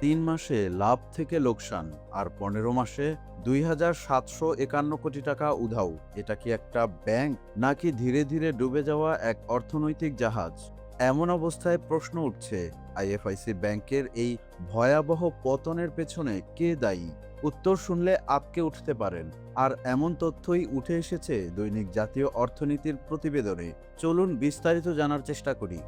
3 মাসে লাভ থেকে লোকসান আর 15 মাসে 2,751 কোটি টাকা উধাও। এটা কি একটা ব্যাংক নাকি ধীরে ধীরে ডুবে যাওয়া এক অর্থনৈতিক জাহাজ? এমন অবস্থায় প্রশ্ন উঠছে, আইএফআইসি ব্যাংকের এই ভয়াবহ পতনের পেছনে কে দায়ী? উত্তর শুনলে আঁতকে উঠতে পারেন। আর এমন তথ্যই উঠে এসেছে দৈনিক জাতীয় অর্থনীতির প্রতিবেদনে। চলুন বিস্তারিত জানার চেষ্টা করি।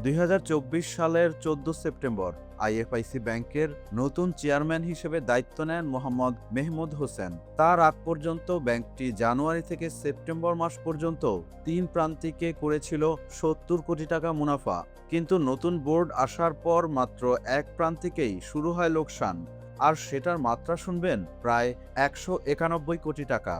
2024 সালের 14 সেপ্টেম্বর আইএফআইসি ব্যাংকের নতুন চেয়ারম্যান হিসেবে দায়িত্ব নেন মোহাম্মদ মেহমুদ হোসেন। তার আগ পর্যন্ত ব্যাংকটি জানুয়ারি থেকে সেপ্টেম্বর মাস পর্যন্ত 3 প্রান্তিকে করেছিল 70 কোটি টাকা মুনাফা। কিন্তু নতুন বোর্ড আসার পর মাত্র এক প্রান্তিকেই শুরু হয় লোকসান, আর সেটার মাত্রা শুনবেন প্রায় 191 কোটি টাকা।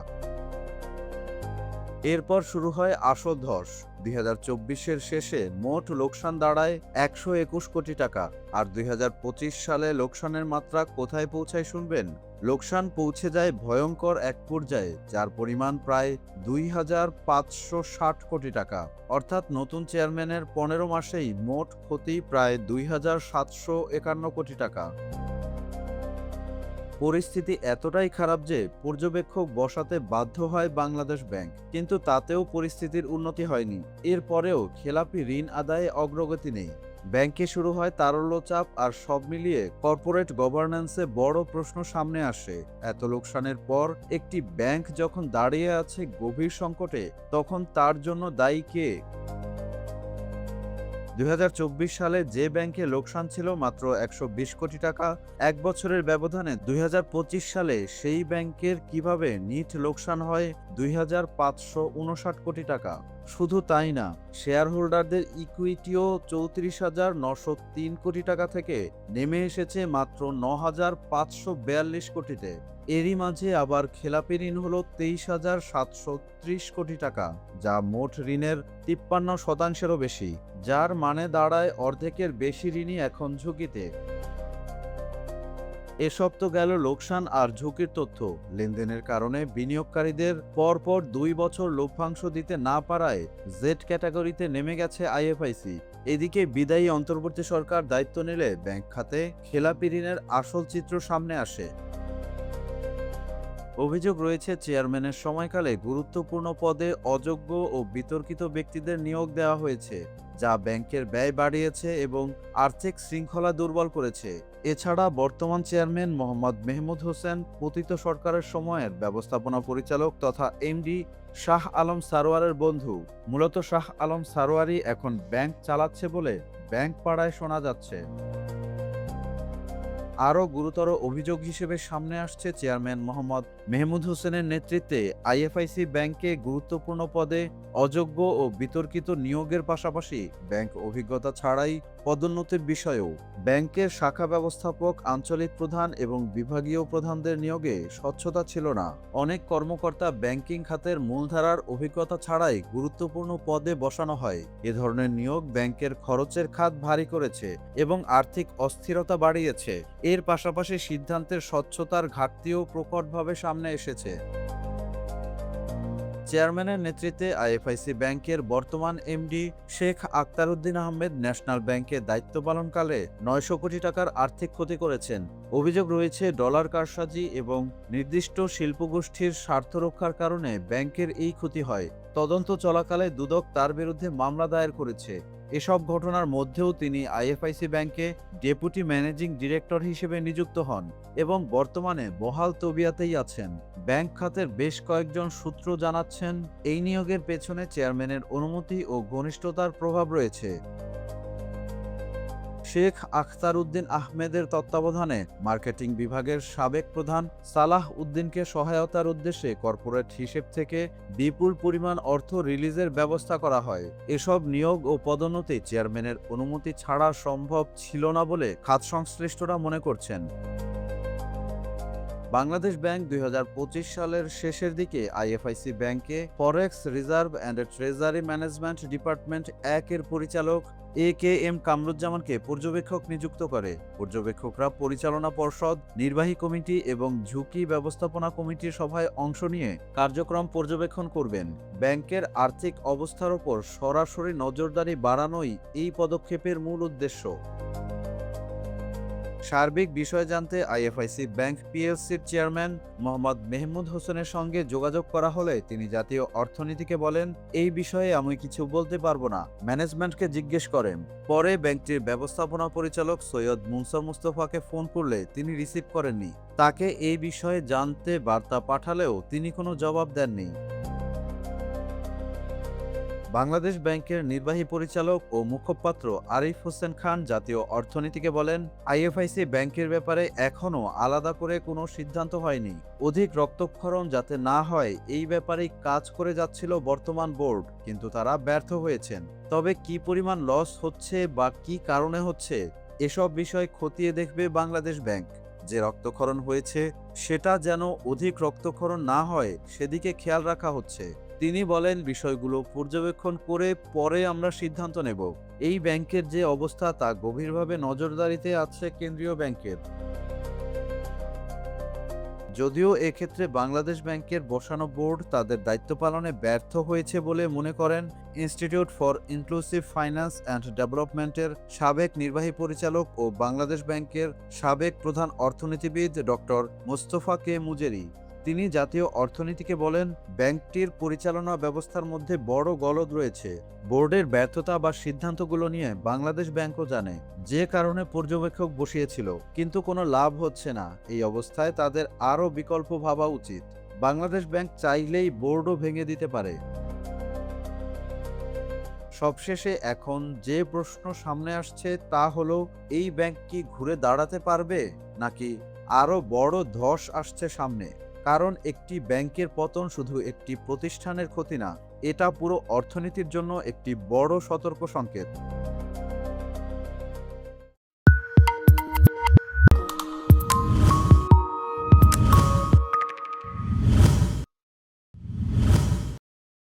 এরপর শুরু হয় আসল ধস। 2024-এর শেষে মোট লোকসান দাঁড়ায় 121 কোটি টাকা। আর 2025 সালে লোকসানের মাত্রা কোথায় পৌঁছায় শুনবেন। লোকসান পৌঁছে যায় ভয়ঙ্কর এক পর্যায়ে, যার পরিমাণ প্রায় 2,560 কোটি টাকা। অর্থাৎ নতুন চেয়ারম্যানের 15 মাসেই মোট ক্ষতি প্রায় 2,751 কোটি টাকা। পরিস্থিতি এতটাই খারাপ যে পর্যবেক্ষক বসাতে বাধ্য হয় বাংলাদেশ ব্যাংক, কিন্তু তাতেও পরিস্থিতির উন্নতি হয়নি। এরপরেও খেলাপি ঋণ আদায়ে অগ্রগতি নেই। ব্যাংকে শুরু হয় তারল্য চাপ, আর সব মিলিয়ে কর্পোরেট গভর্নেন্সে বড় প্রশ্ন সামনে আসে। এত লোকসানের পর একটি ব্যাংক যখন দাঁড়িয়ে আছে গভীর সংকটে, তখন তার জন্য দায়ী কে? 2024 সালে যে ব্যাংকে লোকসান ছিল মাত্র 120 কোটি টাকা, এক বছরের ব্যবধানে 2025 সালে সেই ব্যাংকের কিভাবে নিট লোকসান হয় 2,559 কোটি টাকা। শুধু তাই না, শেয়ার হোল্ডারদের ইকুইটিও 34,903 কোটি টাকা থেকে নেমে এসেছে মাত্র 9,542 কোটিতে। এরই মাঝে আবার খেলাপি ঋণ হল 23,730 কোটি টাকা, যা মোট ঋণের 53%-এরও বেশি, যার মানে দাঁড়ায় অর্ধেকের বেশি ঋণই এখন ঝুঁকিতে। এসব তো গেল লোকসান আর ঝুঁকির তথ্য। লেনদেনের কারণে বিনিয়োগকারীদের পরপর 2 বছর লভ্যাংশ দিতে না পারায় জেড ক্যাটাগরিতে নেমে গেছে আইএফআইসি। এদিকে বিদায়ী অন্তর্বর্তী সরকার দায়িত্ব নিলে ব্যাংক খাতে খেলাপি ঋণের আসল চিত্র সামনে আসে। অভিযোগ রয়েছে, চেয়ারম্যানের সময়কালে গুরুত্বপূর্ণ পদে অযোগ্য ও বিতর্কিত ব্যক্তিদের নিয়োগ দেওয়া হয়েছে, যা ব্যাংকের ব্যয় বাড়িয়েছে এবং আর্থিক শৃঙ্খলা দুর্বল করেছে। এছাড়া বর্তমান চেয়ারম্যান মোহাম্মদ মেহমুদ হোসেন পতিত সরকারের সময়ের ব্যবস্থাপনা পরিচালক তথা এমডি শাহ আলম সারোয়ারের বন্ধু। মূলত শাহ আলম সারোয়ারই এখন ব্যাংক চালাচ্ছে বলে ব্যাংক পাড়ায় শোনা যাচ্ছে। আরও গুরুতর অভিযোগ হিসেবে সামনে আসছে, চেয়ারম্যান মোহাম্মদ মেহমুদ হোসেনের নেতৃত্বে আইএফআইসি ব্যাংকে গুরুত্বপূর্ণ পদে অযোগ্য ও বিতর্কিত নিয়োগের পাশাপাশি ব্যাংক অভিজ্ঞতা ছাড়াই পদোন্নতির বিষয়েও ব্যাংকের শাখা ব্যবস্থাপক, আঞ্চলিক প্রধান এবং বিভাগীয় প্রধানদের নিয়োগে স্বচ্ছতা ছিল না। অনেক কর্মকর্তা ব্যাংকিং খাতের মূলধারার অভিজ্ঞতা ছাড়াই গুরুত্বপূর্ণ পদে বসানো হয়। এ ধরনের নিয়োগ ব্যাংকের খরচের খাত ভারী করেছে এবং আর্থিক অস্থিরতা বাড়িয়েছে। এর পাশাপাশি সিদ্ধান্তের স্বচ্ছতার ঘাটতিও প্রকটভাবে সামনে এসেছে। চেয়ারম্যানের নেতৃত্বে আইএফআইসি ব্যাংকের বর্তমান এমডি শেখ আখতারউদ্দিন আহমেদ ন্যাশনাল ব্যাংকে দায়িত্ব পালনকালে 900 কোটি টাকার আর্থিক ক্ষতি করেছেন। অভিযোগ রয়েছে, ডলার কারসাজি এবং নির্দিষ্ট শিল্পগোষ্ঠীর স্বার্থ রক্ষার কারণে ব্যাংকের এই ক্ষতি হয়। তদন্ত চলাকালে দুদক তার বিরুদ্ধে মামলা দায়ের করেছে। এসব ঘটনার মধ্যেও তিনি আইএফআইসি ব্যাংকে ডেপুটি ম্যানেজিং ডিরেক্টর হিসেবে নিযুক্ত হন এবং বর্তমানে বহাল তবিয়াতেই আছেন। ব্যাংক খাতের বেশ কয়েকজন সূত্র জানাচ্ছেন, এই নিয়োগের পেছনে চেয়ারম্যানের অনুমতি ও ঘনিষ্ঠতার প্রভাব রয়েছে। শেখ আখতারউদ্দিন আহমেদের তত্ত্বাবধানে মার্কেটিং বিভাগের সাবেক প্রধান সালাহ উদ্দিনকে সহায়তার উদ্দেশ্যে কর্পোরেট হিসেব থেকে বিপুল পরিমাণ অর্থ রিলিজের ব্যবস্থা করা হয়। এসব নিয়োগ ও পদোন্নতি চেয়ারম্যানের অনুমতি ছাড়া সম্ভব ছিল না বলে খাত সংশ্লিষ্টরা মনে করছেন। বাংলাদেশ ব্যাংক 2025 সালের শেষের দিকে আইএফআইসি ব্যাংকে forex reserve and treasury management department 1-এর পরিচালক এ.কে.এম. কামরুজ্জামানকে পর্যবেক্ষক নিযুক্ত করে। পর্যবেক্ষকরা পরিচালনা পর্ষদ, নির্বাহী কমিটি এবং ঝুঁকি ব্যবস্থাপনা কমিটির সভায় অংশ নিয়ে কার্যক্রম পর্যবেক্ষণ করবেন। ব্যাংকের আর্থিক অবস্থার ওপর সরাসরি নজরদারি বাড়ানোই এই পদক্ষেপের মূল উদ্দেশ্য। সার্বিক বিষয় জানতে আইএফআইসি ব্যাংক পিএলসির চেয়ারম্যান মোহাম্মদ মেহমুদ হোসেনের সঙ্গে যোগাযোগ করা হলে তিনি জাতীয় অর্থনীতিকে বলেন, এই বিষয়ে আমি কিছু বলতে পারবো না, ম্যানেজমেন্টকে জিজ্ঞেস করেন। পরে ব্যাংকটির ব্যবস্থাপনা পরিচালক সৈয়দ মুনসা মুস্তফাকে ফোন করলে তিনি রিসিভ করেননি। তাকে এই বিষয়ে জানতে বার্তা পাঠালেও তিনি কোনো জবাব দেননি। বাংলাদেশ ব্যাংকের নির্বাহী পরিচালক ও মুখপাত্র আরিফ হোসেন খান জাতীয় অর্থনীতিকে বলেন, আইএফআইসি ব্যাংকের ব্যাপারে এখনও আলাদা করে কোনো সিদ্ধান্ত হয়নি। অধিক রক্তক্ষরণ যাতে না হয় এই ব্যাপারেই কাজ করে যাচ্ছিল বর্তমান বোর্ড, কিন্তু তারা ব্যর্থ হয়েছেন। তবে কি পরিমাণ লস হচ্ছে বা কি কারণে হচ্ছে এসব বিষয় খতিয়ে দেখবে বাংলাদেশ ব্যাংক। যে রক্তক্ষরণ হয়েছে সেটা যেন অধিক রক্তক্ষরণ না হয় সেদিকে খেয়াল রাখা হচ্ছে। তিনি বলেন, বিষয়গুলো পর্যবেক্ষণ করে পরে আমরা সিদ্ধান্ত নেব। এই ব্যাংকের যে অবস্থা তা গভীরভাবে নজরদারিতে আছে কেন্দ্রীয় ব্যাংকের। যদিও এক্ষেত্রে বাংলাদেশ ব্যাংকের বসানো বোর্ড তাদের দায়িত্ব পালনে ব্যর্থ হয়েছে বলে মনে করেন institute for inclusive finance and ডেভেলপমেন্টের সাবেক নির্বাহী পরিচালক ও বাংলাদেশ ব্যাংকের সাবেক প্রধান অর্থনীতিবিদ ডক্টর মোস্তফা কে মুজেরি। তিনি জাতীয় অর্থনীতিকে বলেন, ব্যাংকটির পরিচালনা ব্যবস্থার মধ্যে বড় গলদ রয়েছে। বোর্ডের ব্যর্থতা বা সিদ্ধান্তগুলো নিয়ে বাংলাদেশ ব্যাংকও জানে, যে কারণে পর্যবেক্ষক বসিয়েছিল, কিন্তু কোনো লাভ হচ্ছে না। এই অবস্থায় তাদের আরও বিকল্প ভাবা উচিত। বাংলাদেশ ব্যাংক চাইলেই বোর্ডও ভেঙে দিতে পারে। সবশেষে এখন যে প্রশ্ন সামনে আসছে তা হলো, এই ব্যাংক কি ঘুরে দাঁড়াতে পারবে, নাকি আরও বড় ধস আসছে সামনে? কারণ একটি ব্যাংকের পতন শুধু একটি প্রতিষ্ঠানের ক্ষতি না, এটা পুরো অর্থনীতির জন্য একটি বড় সতর্ক সংকেত।